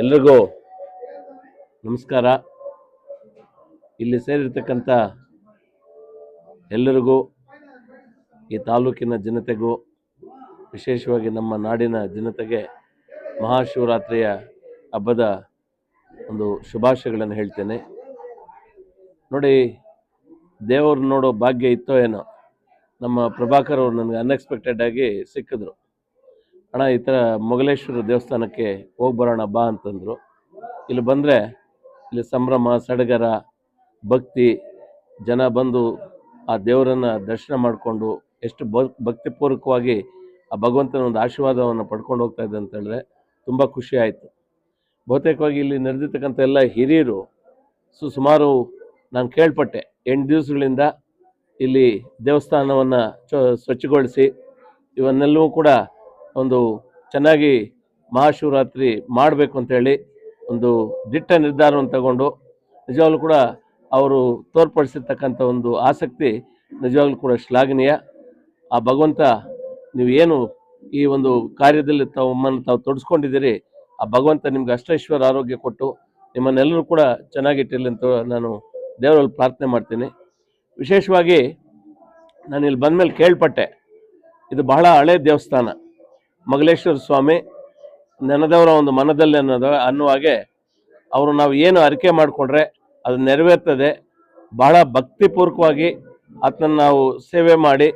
ಎಲ್ರಿಗೂ ನಮಸ್ಕಾರ. ಇಲ್ಲಿ ಸೇರಿರ್ತಕ್ಕಂಥ ಎಲ್ಲರಿಗೂ, ಈ ತಾಲೂಕಿನ ಜನತೆಗೂ, ವಿಶೇಷವಾಗಿ ನಮ್ಮ ನಾಡಿನ ಜನತೆಗೆ ಮಹಾಶಿವರಾತ್ರಿಯ ಹಬ್ಬದ ಒಂದು ಶುಭಾಶಯಗಳನ್ನು ಹೇಳ್ತೇನೆ. ನೋಡಿ, ದೇವರು ನೋಡೋ ಭಾಗ್ಯ ಇತ್ತೋ ಏನೋ, ನಮ್ಮ ಪ್ರಭಾಕರ್ ಅವರು ನನಗೆ ಅನ್ಎಕ್ಸ್ಪೆಕ್ಟೆಡ್ ಆಗಿ ಸಿಕ್ಕಿದ್ರು. ಅಣ್ಣ, ಈ ಥರ ಮೊಗಲೇಶ್ವರ ದೇವಸ್ಥಾನಕ್ಕೆ ಹೋಗಿ ಬರೋಣ ಬಾ ಅಂತಂದರು. ಇಲ್ಲಿ ಬಂದರೆ ಇಲ್ಲಿ ಸಂಭ್ರಮ, ಸಡಗರ, ಭಕ್ತಿ, ಜನ ಬಂದು ಆ ದೇವರನ್ನು ದರ್ಶನ ಮಾಡಿಕೊಂಡು ಎಷ್ಟು ಭಕ್ತಿಪೂರ್ವಕವಾಗಿ ಆ ಭಗವಂತನ ಒಂದು ಆಶೀರ್ವಾದವನ್ನು ಪಡ್ಕೊಂಡು ಹೋಗ್ತಾ ಇದೆ ಅಂತ ಹೇಳಿದ್ರೆ ತುಂಬ ಖುಷಿ ಆಯಿತು. ಬಹುತೇಕವಾಗಿ ಇಲ್ಲಿ ನಡೆದಿರ್ತಕ್ಕಂಥ ಎಲ್ಲ ಹಿರಿಯರು ಸುಮಾರು ನಾನು ಕೇಳ್ಪಟ್ಟೆ 8 ದಿವಸಗಳಿಂದ ಇಲ್ಲಿ ದೇವಸ್ಥಾನವನ್ನು ಸ್ವಚ್ಛಗೊಳಿಸಿ ಇವನ್ನೆಲ್ಲವೂ ಕೂಡ ಒಂದು ಚೆನ್ನಾಗಿ ಮಹಾಶಿವರಾತ್ರಿ ಮಾಡಬೇಕು ಅಂತೇಳಿ ಒಂದು ದಿಟ್ಟ ನಿರ್ಧಾರವನ್ನು ತಗೊಂಡು ನಿಜವಾಗ್ಲೂ ಕೂಡ ಅವರು ತೋರ್ಪಡಿಸಿರ್ತಕ್ಕಂಥ ಒಂದು ಆಸಕ್ತಿ ನಿಜವಾಗ್ಲೂ ಕೂಡ ಶ್ಲಾಘನೀಯ. ಆ ಭಗವಂತ ನೀವು ಏನು ಈ ಒಂದು ಕಾರ್ಯದಲ್ಲಿ ತಾವು ತೊಡಸ್ಕೊಂಡಿದ್ದೀರಿ, ಆ ಭಗವಂತ ನಿಮ್ಗೆ ಅಷ್ಟೈಶ್ವರ ಆರೋಗ್ಯ ಕೊಟ್ಟು ನಿಮ್ಮನ್ನೆಲ್ಲರೂ ಕೂಡ ಚೆನ್ನಾಗಿಟ್ಟಿರಲಿ ಅಂತ ನಾನು ದೇವರಲ್ಲಿ ಪ್ರಾರ್ಥನೆ ಮಾಡ್ತೀನಿ. ವಿಶೇಷವಾಗಿ ನಾನು ಇಲ್ಲಿ ಬಂದ ಮೇಲೆ ಕೇಳ್ಪಟ್ಟೆ, ಇದು ಬಹಳ ಹಳೆ ದೇವಸ್ಥಾನ, ಮೊಗಲೇಶ್ವರ ಸ್ವಾಮಿ ನೆನೆದವರ ಒಂದು ಮನದಲ್ಲಿ ಅನ್ನುವ ಹಾಗೆ ಅವರು ನಾವು ಏನು ಅರಿಕೆ ಮಾಡಿಕೊಂಡ್ರೆ ಅದು ನೆರವೇರ್ತದೆ. ಬಹಳ ಭಕ್ತಿಪೂರ್ವಕವಾಗಿ ಆತನನ್ನು ನಾವು ಸೇವೆ ಮಾಡಿ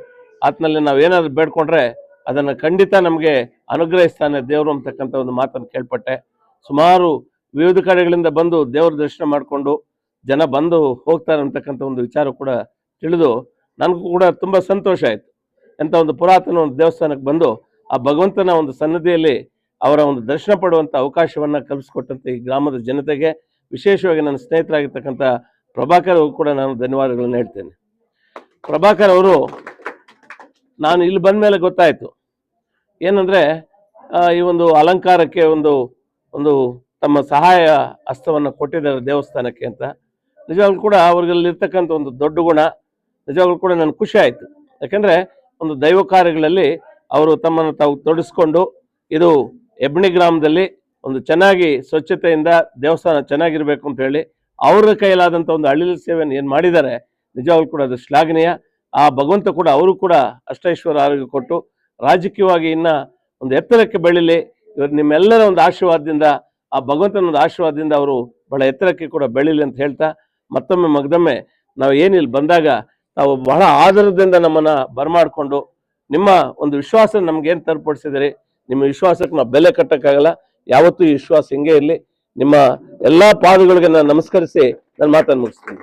ಆತನಲ್ಲಿ ನಾವು ಏನಾದರೂ ಬೇಡ್ಕೊಂಡ್ರೆ ಅದನ್ನು ಖಂಡಿತ ನಮಗೆ ಅನುಗ್ರಹಿಸ್ತಾನೆ ದೇವರು ಅಂತಕ್ಕಂಥ ಒಂದು ಮಾತನ್ನು ಕೇಳ್ಪಟ್ಟೆ. ಸುಮಾರು ವಿವಿಧ ಕಡೆಗಳಿಂದ ಬಂದು ದೇವ್ರ ದರ್ಶನ ಮಾಡಿಕೊಂಡು ಜನ ಬಂದು ಹೋಗ್ತಾರೆ ಅಂತಕ್ಕಂಥ ಒಂದು ವಿಚಾರ ಕೂಡ ತಿಳಿದು ನನಗೂ ಕೂಡ ತುಂಬ ಸಂತೋಷ ಆಯಿತು. ಎಂಥ ಒಂದು ಪುರಾತನ ಒಂದು ದೇವಸ್ಥಾನಕ್ಕೆ ಬಂದು ಆ ಭಗವಂತನ ಒಂದು ಸನ್ನಿಧಿಯಲ್ಲಿ ಅವರ ಒಂದು ದರ್ಶನ ಪಡುವಂಥ ಅವಕಾಶವನ್ನು ಕಲ್ಪಿಸ್ಕೊಟ್ಟಂಥ ಈ ಗ್ರಾಮದ ಜನತೆಗೆ, ವಿಶೇಷವಾಗಿ ನನ್ನ ಸ್ನೇಹಿತರಾಗಿರ್ತಕ್ಕಂಥ ಪ್ರಭಾಕರ್ ಅವರು ಕೂಡ ನಾನು ಧನ್ಯವಾದಗಳನ್ನು ಹೇಳ್ತೇನೆ. ಪ್ರಭಾಕರ್ ಅವರು ನಾನು ಇಲ್ಲಿ ಬಂದ ಮೇಲೆ ಗೊತ್ತಾಯಿತು ಏನಂದರೆ, ಈ ಒಂದು ಅಲಂಕಾರಕ್ಕೆ ಒಂದು ತಮ್ಮ ಸಹಾಯ ಹಸ್ತವನ್ನು ಕೊಟ್ಟಿದ್ದಾರೆ ದೇವಸ್ಥಾನಕ್ಕೆ ಅಂತ. ನಿಜವಾಗ್ಲೂ ಕೂಡ ಅವ್ರಿಗಲ್ಲಿರ್ತಕ್ಕಂಥ ಒಂದು ದೊಡ್ಡ ಗುಣ. ನಿಜವಾಗ್ಲೂ ಕೂಡ ನನಗೆ ಖುಷಿ ಆಯಿತು. ಯಾಕೆಂದರೆ ಒಂದು ದೈವ ಕಾರ್ಯಗಳಲ್ಲಿ ಅವರು ತಮ್ಮನ್ನು ತಾವು ತೊಡಗಿಸ್ಕೊಂಡು ಇದು ಹೆಬ್ಣಿ ಗ್ರಾಮದಲ್ಲಿ ಒಂದು ಚೆನ್ನಾಗಿ ಸ್ವಚ್ಛತೆಯಿಂದ ದೇವಸ್ಥಾನ ಚೆನ್ನಾಗಿರಬೇಕು ಅಂತ ಹೇಳಿ ಅವ್ರ ಕೈಲಾದಂಥ ಒಂದು ಹಳ್ಳಿ ಸೇವೆಯನ್ನು ಏನು ಮಾಡಿದ್ದಾರೆ, ನಿಜವಾಗ್ಲೂ ಕೂಡ ಅದು ಶ್ಲಾಘನೀಯ. ಆ ಭಗವಂತ ಕೂಡ ಅವರು ಕೂಡ ಅಷ್ಟೈಶ್ವರ ಆರೋಗ್ಯ ಕೊಟ್ಟು ರಾಜಕೀಯವಾಗಿ ಇನ್ನು ಒಂದು ಎತ್ತರಕ್ಕೆ ಬೆಳೀಲಿ. ಇವರು ನಿಮ್ಮೆಲ್ಲರ ಒಂದು ಆಶೀರ್ವಾದದಿಂದ, ಆ ಭಗವಂತನ ಒಂದು ಆಶೀರ್ವಾದದಿಂದ ಅವರು ಬಹಳ ಎತ್ತರಕ್ಕೆ ಕೂಡ ಬೆಳೀಲಿ ಅಂತ ಹೇಳ್ತಾ, ಮತ್ತೊಮ್ಮೆ ಮಗದೊಮ್ಮೆ ನಾವು ಏನಿಲ್ಲಿ ಬಂದಾಗ ತಾವು ಬಹಳ ಆಧಾರದಿಂದ ನಮ್ಮನ್ನು ಬರಮಾಡಿಕೊಂಡು ನಿಮ್ಮ ಒಂದು ವಿಶ್ವಾಸ ನಮ್ಗೇನು ತರ್ಪಡಿಸಿದಿರಿ, ನಿಮ್ಮ ವಿಶ್ವಾಸಕ್ಕೆ ನಾವು ಬೆಲೆ ಕಟ್ಟಕ್ಕಾಗಲ್ಲ. ಯಾವತ್ತೂ ಈ ವಿಶ್ವಾಸ ಹಿಂಗೆ ಇರಲಿ. ನಿಮ್ಮ ಎಲ್ಲ ಪಾದಗಳಿಗೆ ನಾನು ನಮಸ್ಕರಿಸಿ ನನ್ನ ಮಾತನ್ನು ಮುಗಿಸ್ತೀನಿ.